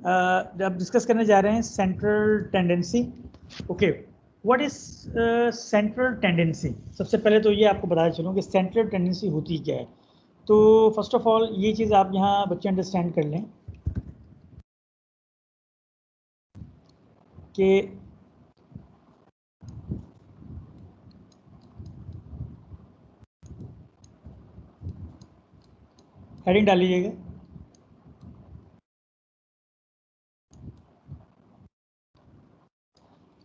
अब डिस्कस करने जा रहे हैं central tendency. Okay, what is central tendency? सबसे पहले तो ये आपको बताया चलूँ कि सेंट्रल टेंडेंसी होती क्या है। तो फर्स्ट ऑफ ऑल ये चीज़ आप यहाँ बच्चे अंडरस्टैंड कर लें कि हेडिंग डाल लीजिएगा।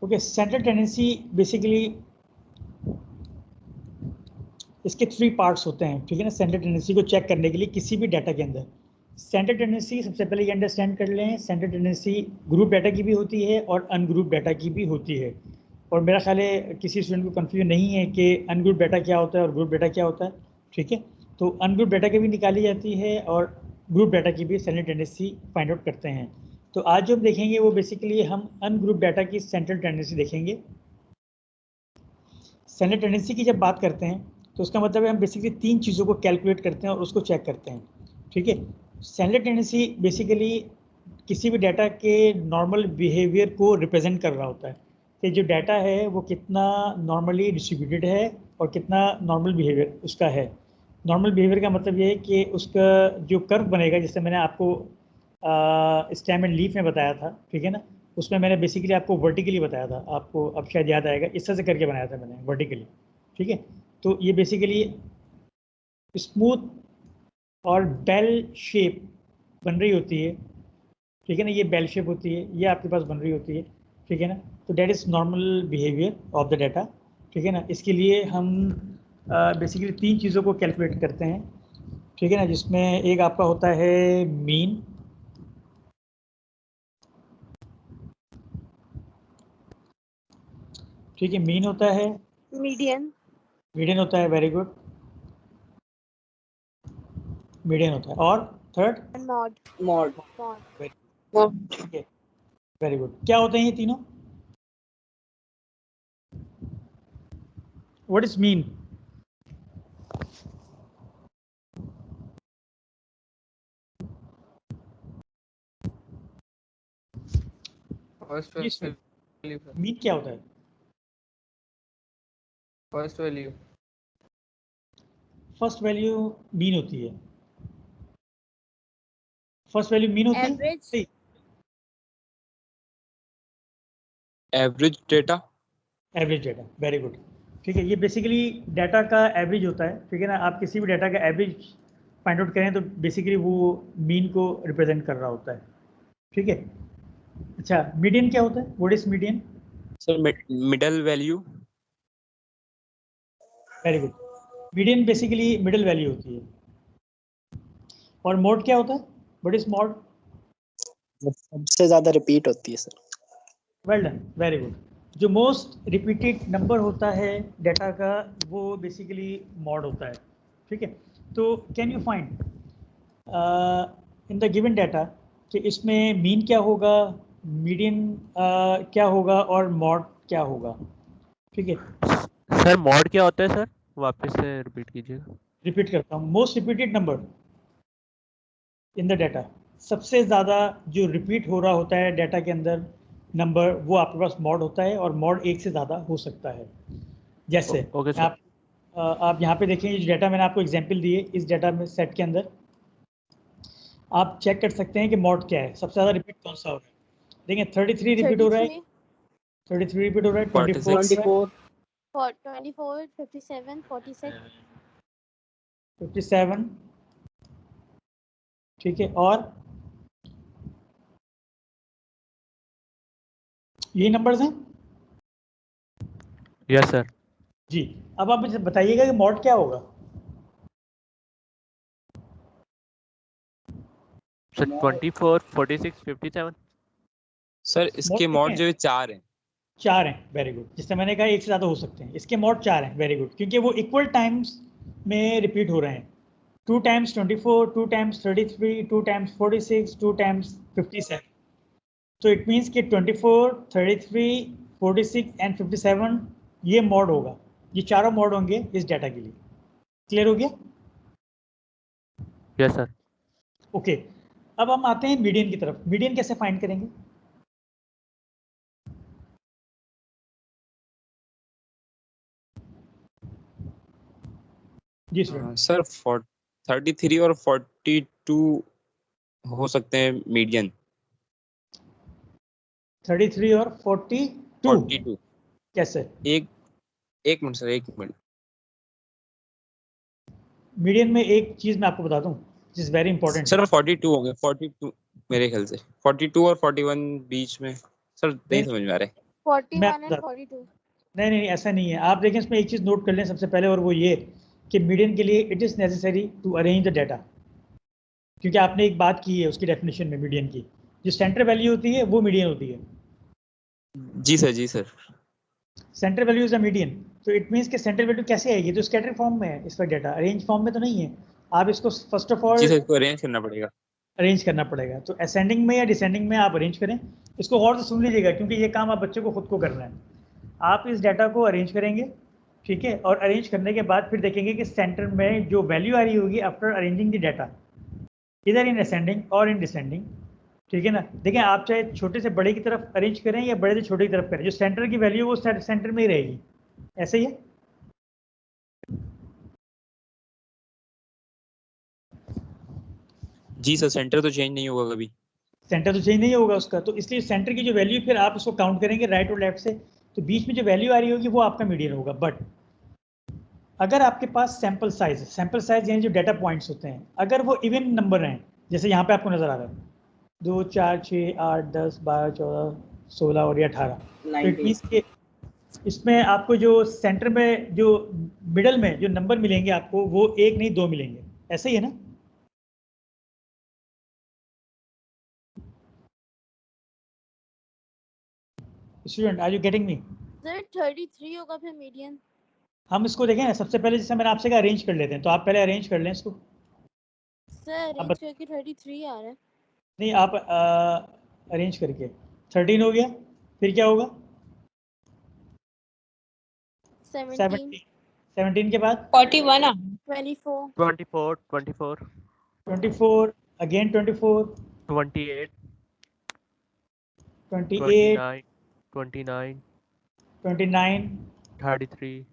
ओके, सेंट्रल टेंडेंसी बेसिकली इसके 3 पार्ट्स होते हैं, ठीक है ना। सेंट्रल टेंडेंसी को चेक करने के लिए किसी भी डाटा के अंदर सेंट्रल टेंडेंसी सबसे पहले ये अंडरस्टैंड कर लें, सेंट्रल टेंडेंसी ग्रुप डाटा की भी होती है और अनग्रुप डाटा की भी होती है। और मेरा ख्याल है किसी स्टूडेंट को कन्फ्यूजन नहीं है कि अनग्रुप डाटा क्या होता है और ग्रुप डाटा क्या होता है, ठीक है। तो अनग्रुप डाटा की भी निकाली जाती है और ग्रुप डाटा की भी सेंट्रल टेंडेंसी फाइंड आउट करते हैं। तो आज जो हम देखेंगे वो बेसिकली हम अनग्रुप डाटा की सेंट्रल टेंडेंसी देखेंगे। सेंट्रल टेंडेंसी की जब बात करते हैं तो उसका मतलब है हम बेसिकली 3 चीज़ों को कैलकुलेट करते हैं और उसको चेक करते हैं, ठीक है। सेंट्रल टेंडेंसी बेसिकली किसी भी डाटा के नॉर्मल बिहेवियर को रिप्रेजेंट कर रहा होता है कि जो डाटा है वो कितना नॉर्मली डिस्ट्रीब्यूटेड है और कितना नॉर्मल बिहेवियर उसका है। नॉर्मल बिहेवियर का मतलब ये है कि उसका जो कर्व बनेगा, जैसे मैंने आपको स्टेम एंड लीफ में बताया था, ठीक है ना। उसमें मैंने बेसिकली आपको वर्टिकली बताया था, आपको अब शायद याद आएगा, इस तरह से करके बनाया था मैंने वर्टिकली, ठीक है। तो ये बेसिकली स्मूथ और बेल शेप बन रही होती है, ठीक है ना। ये बेल शेप होती है, ये आपके पास बन रही होती है, ठीक है ना। तो that is normal behaviour of the data, ठीक है ना। इसके लिए हम बेसिकली 3 चीज़ों को कैलकुलेट करते हैं, ठीक है ना, जिसमें एक आपका होता है मीन, ठीक है, मीन होता है, मीडियन मीडियन होता है, वेरी गुड, मीडियन होता है, और थर्ड मॉड मॉड ठीक है, वेरी गुड। क्या होते हैं ये तीनों? What is mean? मीन क्या होता है? First value first value mean होती है, फर्स्ट वैल्यू मीन होती है, average average data average data, very good, ठीक है। ये बेसिकली डाटा का एवरेज होता है, ठीक है ना। आप किसी भी डाटा का एवरेज फाइंड आउट करें तो बेसिकली वो मीन को रिप्रेजेंट कर रहा होता है, ठीक है। अच्छा, मीडियन क्या होता है? What is median? Sir middle value very good, median basically middle value होती है। और मोड क्या होता है? What is mode? सबसे ज्यादा रिपीट होती है sir. Well done, very good. जो मोस्ट रिपीटेड नंबर होता है डाटा का वो बेसिकली मॉड होता है, ठीक है। तो can you find in the given data कि इसमें मीन क्या होगा, मीडियन क्या होगा और मॉड क्या होगा, ठीक है। सर मॉड क्या होता है सर, वापस से रिपीट कीजिएगा। रिपीट करता हूँ, most repeated number in the data, सबसे ज़्यादा जो रिपीट हो रहा होता है डाटा के अंदर नंबर, वो आपके पास मॉड होता है और मॉड एक से ज़्यादा हो सकता है। जैसे ओके सर। आप यहाँ पे देखें, जो डाटा मैंने आपको एग्जांपल दिए, इस डाटा में सेट के अंदर आप चेक कर सकते हैं कि मॉड क्या है, सबसे ज़्यादा रिपीट कौन सा हो रहा है। देखिए 33 रिपीट हो रहा है, 33 रिपीट हो रहा है, 24 24 57 46 57, ठीक है। और ये नंबर्स हैं यस सर। जी। अब आप मुझे बताइएगा कि मॉड क्या होगा। सर 24 46 57। सर इसके मॉड जो है 4 हैं। 4 हैं, वेरी गुड। जिससे मैंने कहा एक से ज़्यादा हो सकते हैं, इसके मॉड 4 हैं, वेरी गुड, क्योंकि वो इक्वल टाइम्स में रिपीट हो रहे हैं। 2 टाइम्स 24, 2 टाइम्स 33, 2 टाइम्स 46, 2 टाइम्स 57। तो इट मीन्स कि 24, 33, 46 एंड 57 ये मॉड होगा, ये चारों मॉड होंगे इस डाटा के लिए। क्लियर हो गया? Yes sir. ओके, अब हम आते हैं मीडियन की तरफ। मीडियन कैसे फाइंड करेंगे? जी स्टूडेंट। सर 33 और 42 हो सकते हैं मीडियन। 33 और 42 42 कैसे? एक मिनट सर, एक मिनट। मीडियन में एक चीज मैं आपको बता दूं जिस वेरी इंपॉर्टेंट सर है। 42 हो गए, 42 मेरे ख्याल से 42 और 41 बीच में। सर नहीं समझ में आ रहा है। 41 and 42. नहीं नहीं ऐसा नहीं है। आप देखें इसमें एक चीज नोट कर लें सबसे पहले, और वो ये कि मीडियन के लिए it is necessary to arrange the data, क्योंकि आपने एक बात की है उसकी डेफिनेशन में मीडियन की, जो सेंटर वैल्यू होती है वो मीडियन होती है। जी सर, जी sir. Centre value is a median. तो इट मींस कि सेंटर वैल्यू कैसे आएगी? तो स्कैटर फॉर्म में है इसका डाटा, अरेंज फॉर्म में तो नहीं है। आप इसको फर्स्ट ऑफ ऑल जी सर, इसको अरेंज करना पड़ेगा। अरेंज करना पड़ेगा। तो असेंडिंग में या डिसेंडिंग में आप अरेंज करें। इसको गौर से सुन लीजिएगा क्योंकि ये काम आप बच्चे को खुद को करना है। आप इस डाटा को अरेंज करेंगे, ठीक है, और अरेंज करने के बाद फिर देखेंगे कि सेंटर में जो वैल्यू आ रही होगी आफ्टर अरेंजिंग द डाटा, इधर इन असेंडिंग और इन डिसेंडिंग, ठीक है ना। देखें आप चाहे छोटे से बड़े की तरफ अरेंज करें या बड़े से छोटे की तरफ करें, जो सेंटर की वैल्यू है वो सेंटर में ही रहेगी। ऐसे ही है। जी सर, सेंटर तो चेंज नहीं होगा कभी। सेंटर तो चेंज नहीं होगा उसका, तो इसलिए सेंटर की जो वैल्यू फिर आप उसको काउंट करेंगे राइट और लेफ्ट से, तो बीच में जो वैल्यू आ रही होगी वो आपका मीडियन होगा। बट अगर आपके पास सैंपल साइज यानी जो डाटा पॉइंट्स होते हैं, अगर वो इवन नंबर हैं, जैसे यहाँ पे आपको नजर आ रहा है 2 4 6 8 10 12 14 16 और ये 18, तो इट मीन्स के इसमें आपको जो सेंटर में जो मिडल में जो नंबर मिलेंगे आपको वो एक नहीं दो मिलेंगे। ऐसे ही है ना? Student are you getting me? Sir 33 होगा फिर मीडियन। हम इसको देखें ना, सबसे पहले जैसे मैंने आपसे कहा अरेंज कर लेते हैं, तो आप पहले अरेंज कर लें इसको। सर अरेंज करके 33 आ रहा है। नहीं आप अरेंज करके 13 हो गया, फिर क्या होगा? 17 17 के बाद 41 24 24 24 24, अगेन 24 28 28 29 29 29 33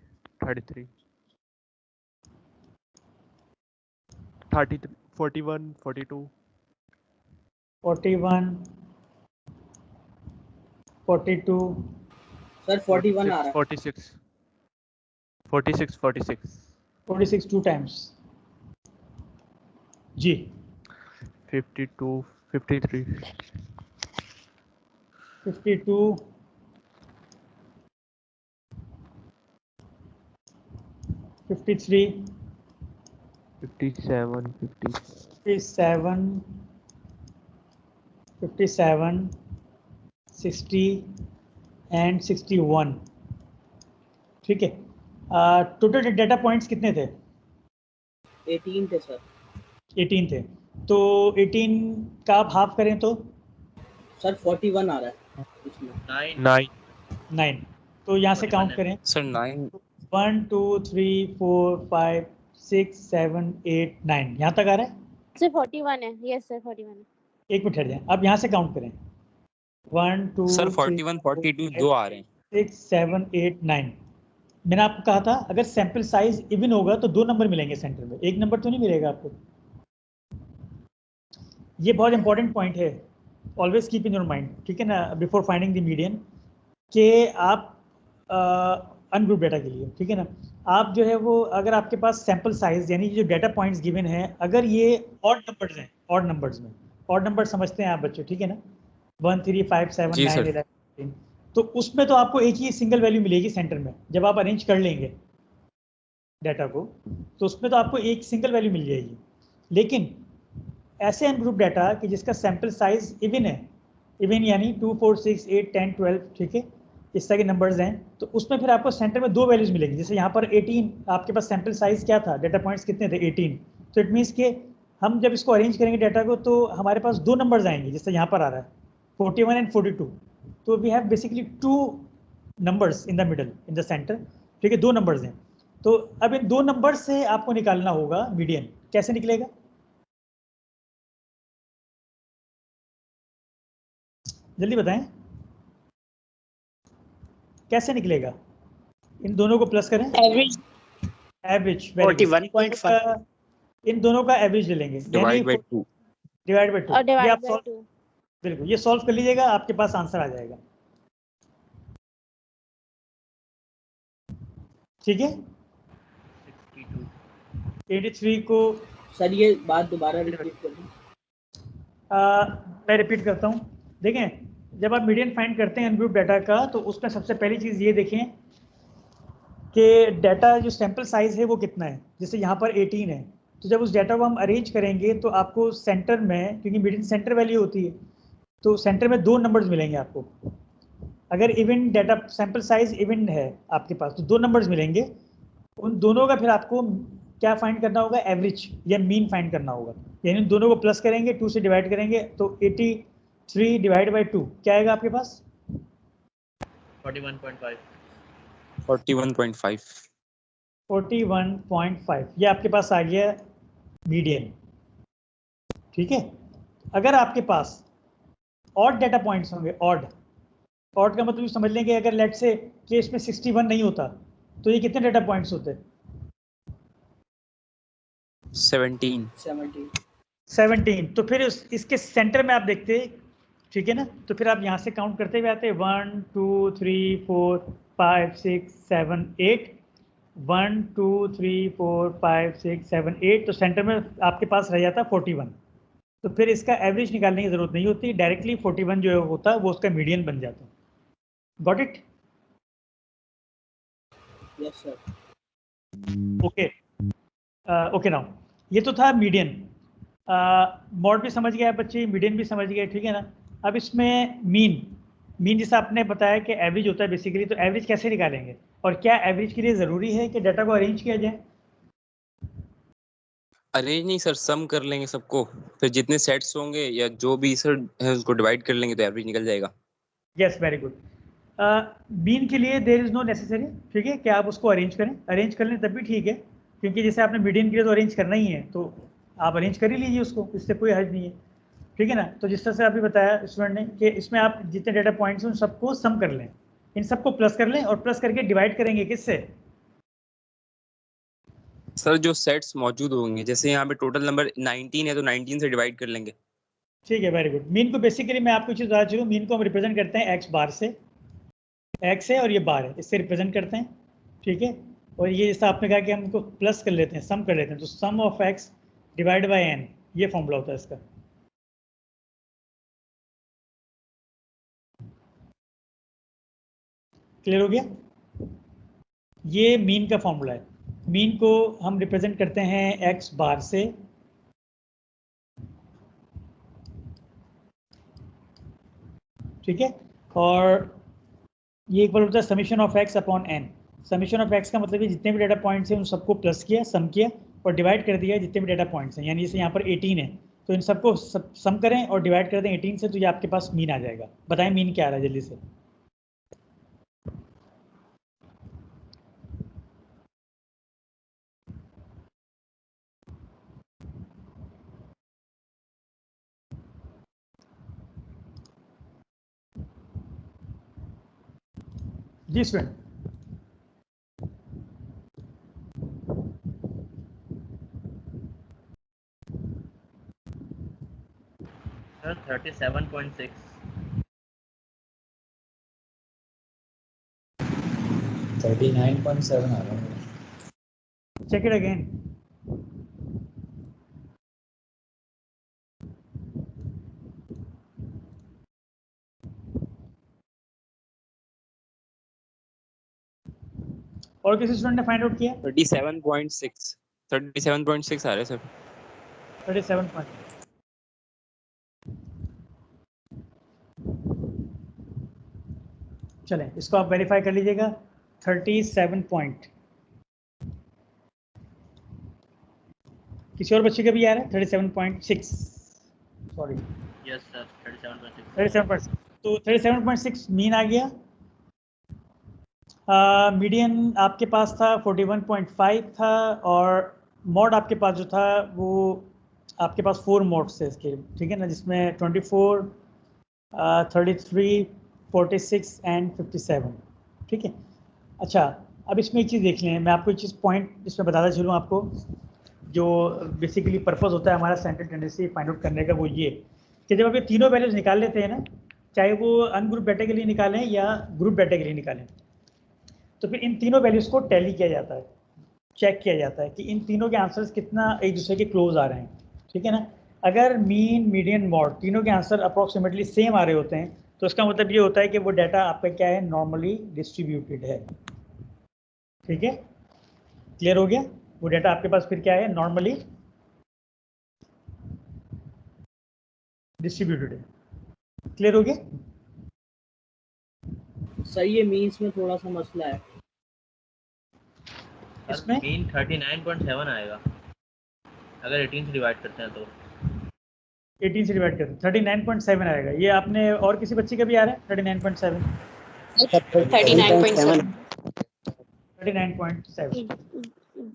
33 33 41 42 41 42 सर 41 आ रहा है। 46 46 46 46 टू टाइम्स जी। 52 53 52 53 57 50 57 57 60 एंड 61, ठीक है। टोटल डेटा पॉइंट्स कितने थे? 18 थे सर। 18 थे। तो 18 का आप हाफ करें तो सर 41 आ रहा है इसमें। 9 9। तो यहाँ से काउंट करें सर 9। 1 2 3 4 5 6 7 8 9, यहाँ तक आ रहा है? सर 41 है। यस सर 41 है। एक मिनट ठहर जाए, अब यहाँ से काउंट करें 1 2 सर 3 41 42 दो आ रहे हैं। 6 7 8 9। मैंने आपको कहा था अगर सैंपल साइज इवन होगा तो 2 नंबर मिलेंगे सेंटर में, एक नंबर तो नहीं मिलेगा आपको। ये बहुत इंपॉर्टेंट पॉइंट है, always keep in your mind, ठीक है ना, बिफोर फाइंडिंग द मीडियन, कि आप अनग्रुप डाटा के लिए, ठीक है ना, आप जो है वो अगर आपके पास सैंपल साइज यानी जो डाटा पॉइंट्स गिवन है, अगर ये ऑड नंबर्स हैं, ऑड नंबर्स में, ऑड नंबर समझते हैं आप बच्चे, ठीक है ना, 1 3 5 7 जी 9 सर। 11 15, तो उसमें तो आपको एक ही सिंगल वैल्यू मिलेगी सेंटर में जब आप अरेंज कर लेंगे डाटा को, तो उसमें तो आपको एक सिंगल वैल्यू मिल जाएगी। लेकिन ऐसे अनग्रुप डाटा कि जिसका सैंपल साइज इवन है, इवन यानी 2 4 6 8 10 12, ठीक है, इस तरह के नंबर्स हैं, तो उसमें फिर आपको सेंटर में 2 वैल्यूज मिलेगी। जैसे यहाँ पर 18, आपके पास सैंपल साइज क्या था, डाटा पॉइंट्स कितने थे 18, तो इट मीन्स के हम जब इसको अरेंज करेंगे डाटा को तो हमारे पास 2 नंबर्स आएंगे, जैसे यहाँ पर आ रहा है 41 एंड 42, तो we have basically 2 numbers in the middle in the centre, ठीक है, 2 नंबर्स हैं। तो अब इन 2 नंबर से आपको निकालना होगा मीडियन। कैसे निकलेगा? जल्दी बताएं कैसे निकलेगा? इन दोनों को प्लस करें, एवरेज एवरेज 41.5 इन दोनों का एवरेज ले लेंगे, डिवाइड बाय 2। Divide by 2। और ये डिवाइड आप बाय सॉल्व, 2। बिल्कुल ये सॉल्व कर लीजिएगा, आपके पास आंसर आ जाएगा। ठीक है, 83 को सर ये बात दोबारा रिपीट कर दूं? मैं रिपीट करता हूँ। देखें, जब आप मीडियन फाइंड करते हैं अनग्रुप डाटा का, तो उसमें सबसे पहली चीज़ ये देखें कि डाटा जो सैंपल साइज है वो कितना है। जैसे यहाँ पर 18 है, तो जब उस डाटा को हम अरेंज करेंगे तो आपको सेंटर में, क्योंकि मीडियन सेंटर वैल्यू होती है, तो सेंटर में 2 नंबर्स मिलेंगे आपको। अगर even data sample size even है आपके पास तो 2 नंबर्स मिलेंगे। उन दोनों का फिर आपको क्या फाइंड करना होगा? एवरेज या मीन फाइंड करना होगा। यानी उन दोनों को प्लस करेंगे, 2 से डिवाइड करेंगे, तो 83 डिवाइड बाई 2 क्या आएगा आपके पास? 41.5। 41.5। 41.5 ये आपके पास आ गया मीडियन। ठीक है, अगर आपके पास ऑड डाटा पॉइंट्स होंगे, ऑड का मतलब समझ लेंगे, अगर लेट से केस में 61 नहीं होता तो ये कितने डाटा पॉइंट्स होते? 17। तो फिर इसके सेंटर में आप देखते, ठीक है ना, तो फिर आप यहाँ से काउंट करते हुए आते 1 2 3 4 5 6 7 8 1 2 3 4 5 6 7 8, तो सेंटर में आपके पास रह जाता 41। तो फिर इसका एवरेज निकालने की जरूरत नहीं होती, डायरेक्टली 41 जो होता है वो उसका मीडियन बन जाता है। Got it? Yes sir. Okay, okay now ये तो था मीडियन। मॉड भी समझ गए बच्चे, मीडियन भी समझ गए, ठीक है ना। अब इसमें मीन जैसा आपने बताया कि एवरेज होता है बेसिकली, तो एवरेज कैसे निकालेंगे? और क्या एवरेज के लिए ज़रूरी है कि डाटा को अरेंज किया जाए? अरेंज नहीं सर, सम कर लेंगे सबको, फिर जितने सेट्स होंगे या जो भी सर है उसको डिवाइड कर लेंगे तो एवरेज निकल जाएगा। Yes, very good. मीन के लिए देयर इज़ नो नेसेसरी, ठीक है, कि आप उसको अरेंज करें। अरेंज कर लें तब भी ठीक है, क्योंकि जैसे आपने मीडियन के लिए तो अरेंज करना ही है, तो आप अरेंज कर ही लीजिए उसको, इससे कोई हर्ज नहीं है, ठीक है ना। तो जिस तरह से अभी बताया स्टूडेंट ने कि इसमें आप जितने डाटा पॉइंट्स हैं उन सबको सम कर लें, इन सबको प्लस कर लें, और प्लस करके डिवाइड करेंगे किससे? सर जो सेट्स मौजूद होंगे, जैसे यहाँ पे टोटल नंबर 19 है तो 19 से डिवाइड कर लेंगे। ठीक है, वेरी गुड। मीन को बेसिकली मैं आपको चीज़ बता चुका हूँ, मीन को हम रिप्रेजेंट करते हैं एक्स बार से, एक्स है और ये बार है, इससे रिप्रेजेंट करते हैं, ठीक है। और ये जैसा आपने कहा कि हम इनको प्लस कर लेते हैं, सम कर लेते हैं, तो sum of x divide by n, ये फॉर्मूला होता है इसका। क्लियर हो गया? ये मीन का फॉर्मूला है। मीन को हम रिप्रेजेंट करते हैं एक्स बार से, ठीक है। और ये एक बार होता है summation of X upon N. Summation of X का मतलब है जितने भी डाटा पॉइंट्स हैं उन सबको प्लस किया, सम किया और डिवाइड कर दिया जितने भी डाटा पॉइंट्स हैं। यानी जैसे यहाँ पर 18 है तो इन सबको सम करें और डिवाइड कर दें 18 से, तो ये आपके पास मीन आ जाएगा। बताएं मीन क्या आ रहा है जल्दी से? जी स्टूडेंट। सर 37.6। 39.7 आ रहा है। Check it again. और किसी स्टूडेंट ने फाइंड आउट किया? 37.6 आ रहा है सर। 37 पॉइंट। चलें, इसको आप वेरीफाई कर लीजिएगा। 37 पॉइंट। किसी और बच्चे का भी आ रहा है 37.6, सॉरी यस सर 37.6। 37.6, तो 37.6 मीन आ गया। मीडियन आपके पास था 41.5 था, और मॉड आपके पास जो था वो आपके पास 4 मोड्स थे इसके, ठीक है ना, जिसमें 24 33, 46 एंड 57। ठीक है, अच्छा अब इसमें एक चीज़ देख लें, मैं आपको एक चीज़ पॉइंट इसमें बताता चलूँ आपको, जो बेसिकली पर्पस होता है हमारा सेंट्रल टेंडेंसी फाइंड आउट करने का, वो ये कि जब आप ये तीनों वैल्यूज निकाल लेते हैं ना, चाहे वो अनग्रुप डाटा के लिए निकालें या ग्रुप डाटा के लिए निकालें, तो फिर इन तीनों वैल्यूज को टैली किया जाता है, चेक किया जाता है कि इन तीनों के आंसर्स कितना एक दूसरे के क्लोज आ रहे हैं। ठीक है ना, अगर मीन मीडियन मॉड तीनों के आंसर अप्रोक्सीमेटली सेम आ रहे होते हैं तो इसका मतलब ये होता है कि वो डाटा आपका क्या है, नॉर्मली डिस्ट्रीब्यूटेड है। ठीक है, क्लियर हो गया, वो डाटा आपके पास फिर क्या है, नॉर्मली डिस्ट्रीब्यूटेड है। क्लियर हो गया? सर ये मीन्स में थोड़ा सा मसला है। इसमें मीन 39.7 आएगा अगर 18 से डिवाइड करते हैं तो। 18 से डिवाइड करते 39.7 आएगा। ये आपने और किसी बच्चे का भी आ रहा है 39.7? 39.7 39.7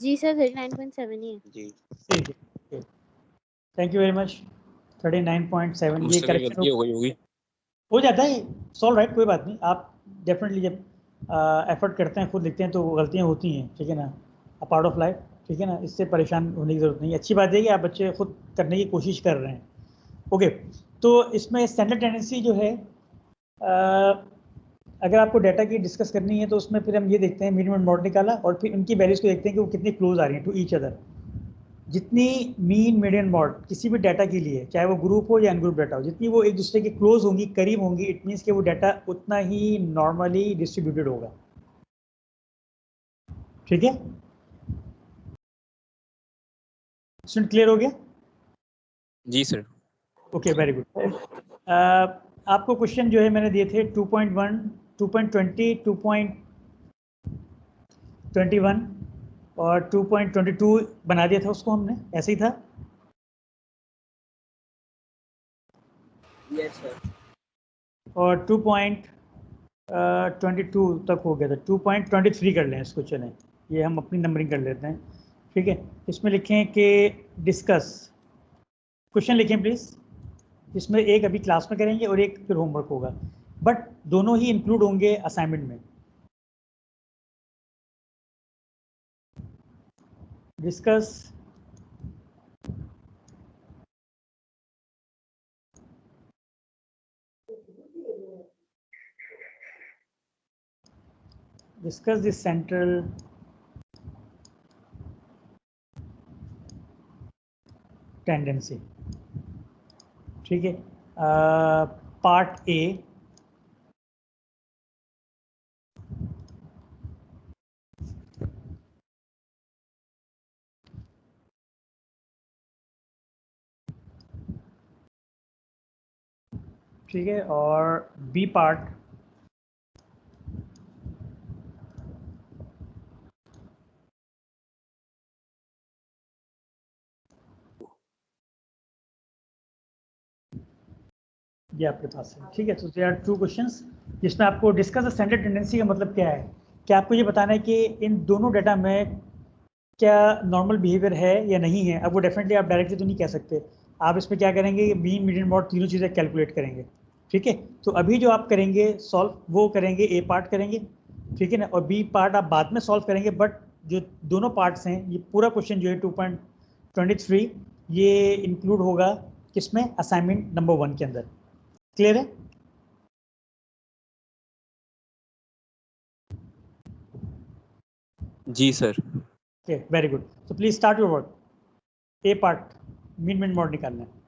जी सर 39.7 ही है। जी ठीक है, थैंक यू वेरी मच। 39.7 ये मुझसे कोई करेक्शन गलती हो गई होगी। हो जाता है, सॉल्व राइट, कोई बात नहीं। आप डेफिनेटली जब एफर्ट करते हैं, खुद लिखते हैं, तो गलतियाँ होती हैं, ठीक है ना, अ पार्ट ऑफ लाइफ। ठीक है ना, इससे परेशान होने की ज़रूरत नहीं। अच्छी बात है कि आप बच्चे खुद करने की कोशिश कर रहे हैं। ओके, तो इसमें स्टैंडर्ड टेंडेंसी जो है, अगर आपको डाटा की डिस्कस करनी है तो उसमें फिर हम ये देखते हैं मिनिमम मॉड निकाला और फिर उनकी वैल्यूज़ को देखते हैं कि वो कितनी क्लोज आ रही हैं टू ईच अदर। जितनी मीन मीडियन मॉड किसी भी डाटा के लिए, चाहे वो ग्रुप हो या अनग्रुप डाटा हो, जितनी वो एक दूसरे के क्लोज होंगी, करीब होंगी, इट मीन्स कि वो डाटा उतना ही नॉर्मली डिस्ट्रीब्यूटेड होगा। ठीक है, स्टूडेंट क्लियर हो गया? जी सर। Okay, very good. आपको क्वेश्चन जो है मैंने दिए थे 2.1, 2.20, 2.21 और 2.22 बना दिया था उसको हमने, ऐसे ही था। Yes sir. और 2.22 तक हो गया था। 2.23 कर लें इसको, चलें, ये हम अपनी नंबरिंग कर लेते हैं। ठीक है, इसमें लिखें कि डिस्कस, क्वेश्चन लिखें प्लीज़। इसमें एक अभी क्लास में करेंगे और एक फिर होमवर्क होगा, बट दोनों ही इंक्लूड होंगे असाइनमेंट में। Discuss the central tendency. ठीक है, पार्ट ए, ठीक है, और बी पार्ट, ये आपके पास है। ठीक है, तो देयर आर 2 क्वेश्चंस जिसमें आपको डिस्कस द स्टैंडर्ड टेंडेंसी का मतलब क्या है, कि आपको ये बताना है कि इन दोनों डाटा में क्या नॉर्मल बिहेवियर है या नहीं है। अब वो डेफिनेटली आप डायरेक्टली तो नहीं कह सकते, आप इसमें क्या करेंगे, मीन मीडियन मॉड तीनों चीज़ें कैलकुलेट करेंगे। ठीक है, तो अभी जो आप करेंगे सॉल्व, वो करेंगे ए पार्ट करेंगे, ठीक है ना, और बी पार्ट आप बाद में सॉल्व करेंगे। बट जो दोनों पार्ट्स हैं, ये पूरा क्वेश्चन जो है 2.23 ये इंक्लूड होगा किसमें, असाइनमेंट नंबर 1 के अंदर। क्लियर है? जी सर। Okay, very good. तो please start your work. A part mean mean mode निकालना है।